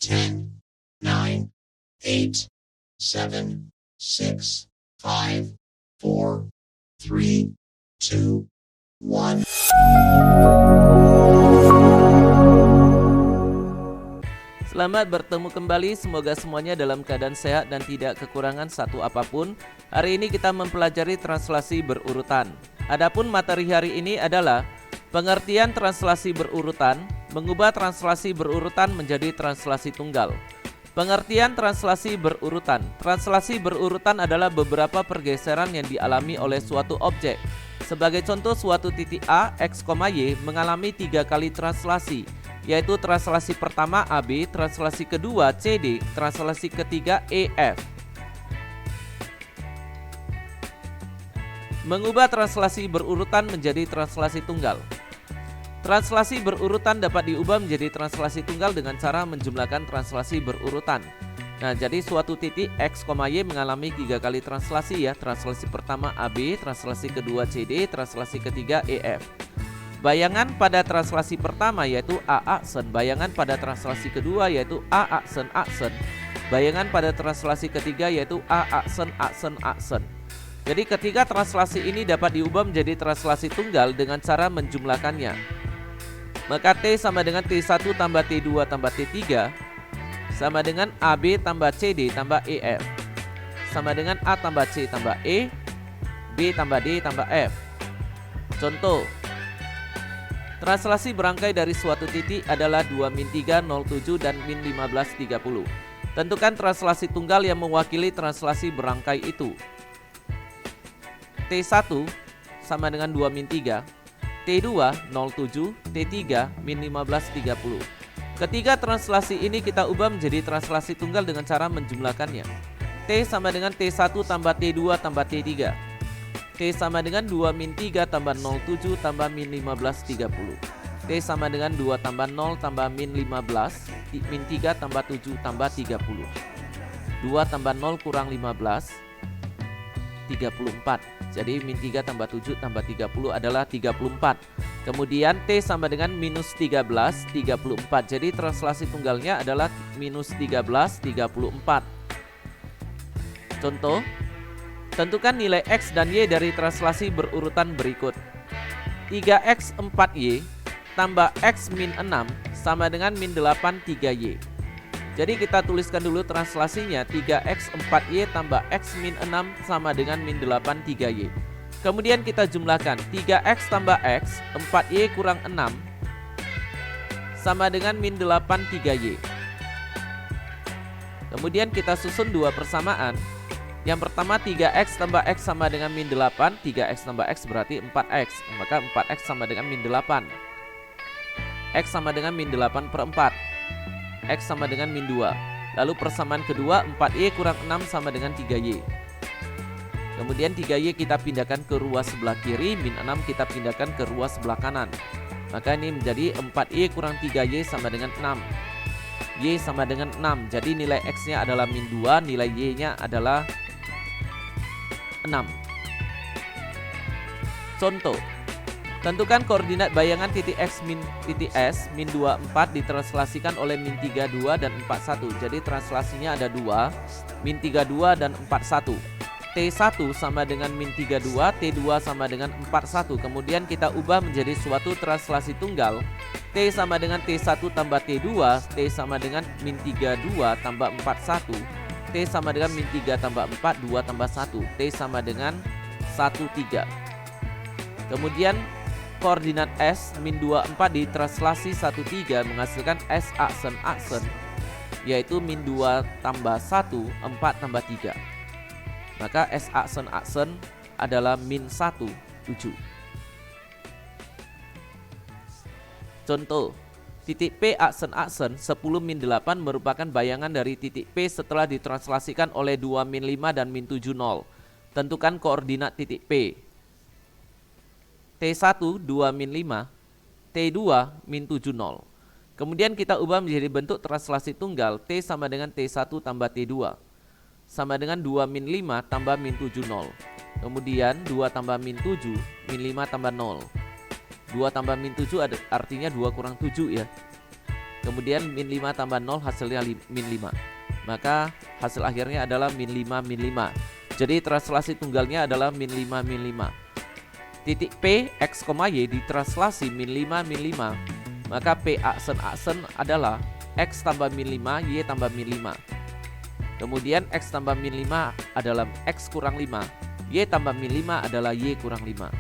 10, 9, 8, 7, 6, 5, 4, 3, 2, 1. Selamat bertemu kembali, semoga semuanya dalam keadaan sehat dan tidak kekurangan satu apapun. Hari ini kita mempelajari translasi berurutan. Adapun materi hari ini adalah pengertian translasi berurutan, mengubah translasi berurutan menjadi translasi tunggal. Pengertian translasi berurutan. Translasi berurutan adalah beberapa pergeseran yang dialami oleh suatu objek. Sebagai contoh, suatu titik A, X, Y mengalami 3 kali translasi, yaitu translasi pertama AB, translasi kedua CD, translasi ketiga EF. Mengubah translasi berurutan menjadi translasi tunggal. Translasi berurutan dapat diubah menjadi translasi tunggal dengan cara menjumlahkan translasi berurutan. Nah, jadi suatu titik X, Y mengalami 3 kali translasi ya. Translasi pertama AB, translasi kedua CD, translasi ketiga EF. Bayangan pada translasi pertama yaitu A aksen, bayangan pada translasi kedua yaitu A aksen aksen, bayangan pada translasi ketiga yaitu A aksen aksen aksen. Jadi ketiga translasi ini dapat diubah menjadi translasi tunggal dengan cara menjumlahkannya. Maka T sama dengan T1 tambah T2 tambah T3 sama dengan AB tambah CD tambah EF sama dengan A tambah C tambah E, B tambah D tambah F. Contoh, translasi berangkai dari suatu titik adalah 2-3, 07 dan -15, 30. Tentukan translasi tunggal yang mewakili translasi berangkai itu. T1 sama dengan 2-3, T2 07, T3 -15, 30. Ketiga translasi ini kita ubah menjadi translasi tunggal dengan cara menjumlahkannya. T sama dengan T1 tambah T2 tambah T3. T sama dengan 2-3 tambah 07 tambah -15, 30. T sama dengan 2 tambah 0 tambah -15, -3 tambah 7 tambah 30. 2 tambah 0 kurang 15, 34. Jadi -3 tambah 7 tambah 30 adalah 34. Kemudian T sama dengan -13, 34. Jadi translasi tunggalnya adalah -13, 34. Contoh, tentukan nilai X dan Y dari translasi berurutan berikut. 3X 4Y tambah X min 6 sama dengan -8 3Y. Jadi kita tuliskan dulu translasinya. 3X 4Y tambah X min 6 sama dengan -8 3Y. Kemudian kita jumlahkan. 3X tambah X 4Y kurang 6 sama dengan -8 3Y. Kemudian kita susun dua persamaan. Yang pertama 3X tambah X sama dengan -8. 3X tambah X berarti 4X. Maka 4X sama dengan -8. X sama dengan -8 per 4. X sama dengan -2. Lalu persamaan kedua 4Y kurang 6 sama dengan 3Y. Kemudian 3Y kita pindahkan ke ruas sebelah kiri, -6 kita pindahkan ke ruas sebelah kanan. Maka ini menjadi 4Y kurang 3Y sama dengan 6. Y sama dengan 6. Jadi nilai X nya adalah -2, nilai Y nya adalah 6. Contoh, tentukan koordinat bayangan titik X min titik S -24 ditranslasikan oleh -32 dan 41. Jadi translasinya ada 2, -32 dan 41. T1 sama dengan -32, T2 sama dengan 41. Kemudian kita ubah menjadi suatu translasi tunggal. T sama dengan T1 tambah T2, T sama dengan -32 tambah 41, T sama dengan -3 tambah 4, 2 tambah 1, T sama dengan 1, 3. Kemudian koordinat S -24 ditranslasi 1, 3 menghasilkan S aksen aksen, yaitu -2 tambah 1, 4 tambah 3. Maka S aksen aksen adalah -1, 7. Contoh, titik P aksen aksen 10-8 merupakan bayangan dari titik P setelah ditranslasikan oleh 2-5 dan -7, 0. Tentukan koordinat titik P. T1 2-5, T2 -7, 0. Kemudian kita ubah menjadi bentuk translasi tunggal. T sama dengan T1 tambah T2 sama dengan 2-5 tambah -7, 0. Kemudian 2 tambah -7, -5 tambah 0. 2 tambah -7 artinya 2 kurang 7 ya. Kemudian min 5 tambah 0 hasilnya min 5. Maka hasil akhirnya adalah min 5 min 5. Jadi translasi tunggalnya adalah min 5 min 5. Titik P X, Y ditranslasi min 5 min 5. Maka P aksen adalah X tambah min 5 Y tambah min 5. Kemudian X tambah min 5 adalah X kurang 5, Y tambah min 5 adalah Y kurang 5.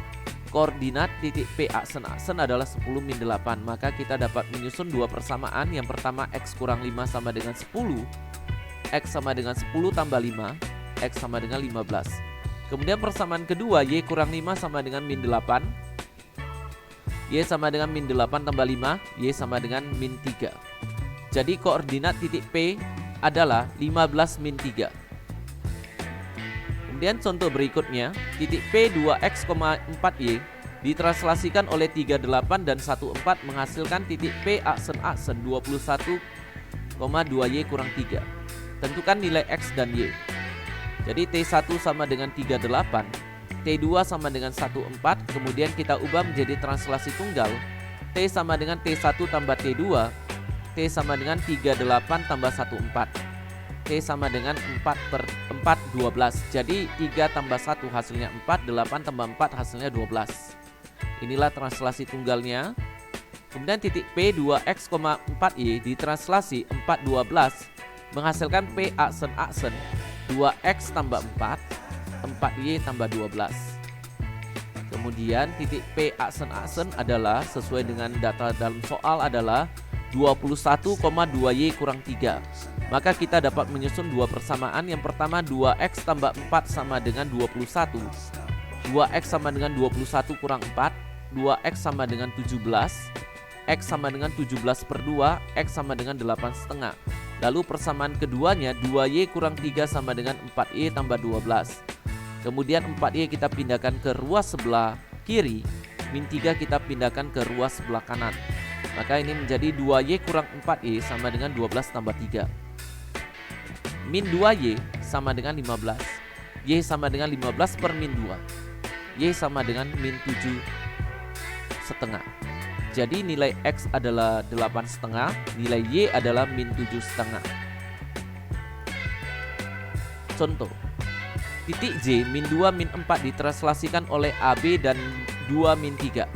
Koordinat titik P aksen adalah 10 min 8. Maka kita dapat menyusun dua persamaan. Yang pertama X kurang 5 sama dengan 10, X sama dengan 10 tambah 5, X sama dengan 15. Kemudian persamaan kedua Y kurang 5 sama dengan min 8, Y sama dengan min 8 tambah 5, Y sama dengan min 3. Jadi koordinat titik P adalah 15 min 3. Kemudian contoh berikutnya, titik P 2x, 4y ditranslasikan oleh 38 dan 14 menghasilkan titik P aksen 21, 2y kurang 3. Tentukan nilai x dan y. Jadi T1 sama dengan 38, T2 sama dengan 14, kemudian kita ubah menjadi translasi tunggal. T sama dengan T1 tambah T2, T sama dengan 38 tambah 14, T sama dengan 4 12. Jadi 3 tambah 1 hasilnya 4, 8 tambah 4 hasilnya 12. Inilah translasi tunggalnya. Kemudian titik P 2x, 4y ditranslasi 4 12 menghasilkan P aksen 2x tambah 4, 4y tambah 12. Kemudian titik P aksen adalah sesuai dengan data dalam soal adalah 21,2y kurang 3. Maka kita dapat menyusun dua persamaan. Yang pertama 2x tambah 4 sama dengan 21, 2x sama dengan 21 kurang 4, 2x sama dengan 17, x sama dengan 17 per 2, x sama dengan 8,5. Lalu persamaan keduanya 2y kurang 3 sama dengan 4y tambah 12. Kemudian 4y kita pindahkan ke ruas sebelah kiri, min 3 kita pindahkan ke ruas sebelah kanan. Maka ini menjadi 2y kurang 4y sama dengan 12 tambah 3. Min 2y sama dengan 15. Y sama dengan 15 per min 2. Y sama dengan min 7,5. Jadi nilai X adalah 8,5, nilai Y adalah min 7,5. Contoh, titik J min 2 min 4 ditranslasikan oleh AB dan 2 min 3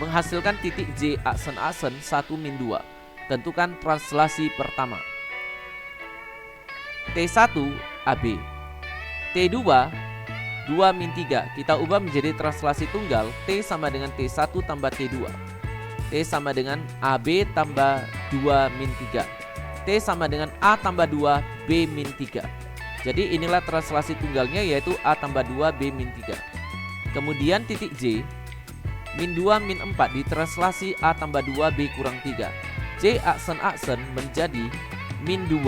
menghasilkan titik J aksen 1 min 2. Tentukan translasi pertama. T1 AB, T2 2 min 3 kita ubah menjadi translasi tunggal. T sama dengan T1 tambah T2, T sama dengan AB tambah 2 min 3, T sama dengan A tambah 2 B min 3. Jadi inilah translasi tunggalnya, yaitu A tambah 2 B min 3. Kemudian titik J min 2 min 4 ditranslasi A tambah 2 B kurang 3. J aksen menjadi min 2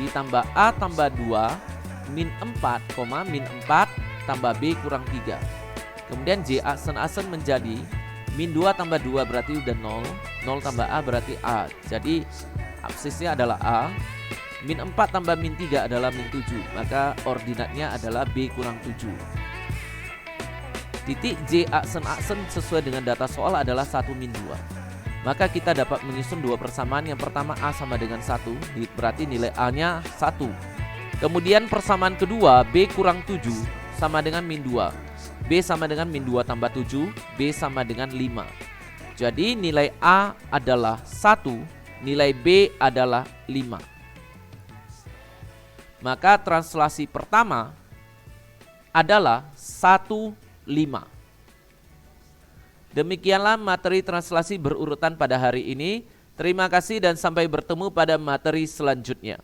ditambah A tambah 2 min 4, min 4 tambah B kurang 3. Kemudian J aksen menjadi min 2 tambah 2 berarti udah 0, 0 tambah A berarti A. Jadi absisnya adalah A. Min 4 tambah min 3 adalah min 7. Maka ordinatnya adalah B kurang 7. Titik J aksen sesuai dengan data soal adalah 1 min 2. Maka kita dapat menyusun dua persamaan. Yang pertama A sama dengan 1, berarti nilai A-nya 1. Kemudian persamaan kedua B kurang 7 sama dengan min 2. B sama dengan min 2 tambah 7, B sama dengan 5. Jadi nilai A adalah 1, nilai B adalah 5. Maka translasi pertama adalah 1, 5. Demikianlah materi translasi berurutan pada hari ini. Terima kasih dan sampai bertemu pada materi selanjutnya.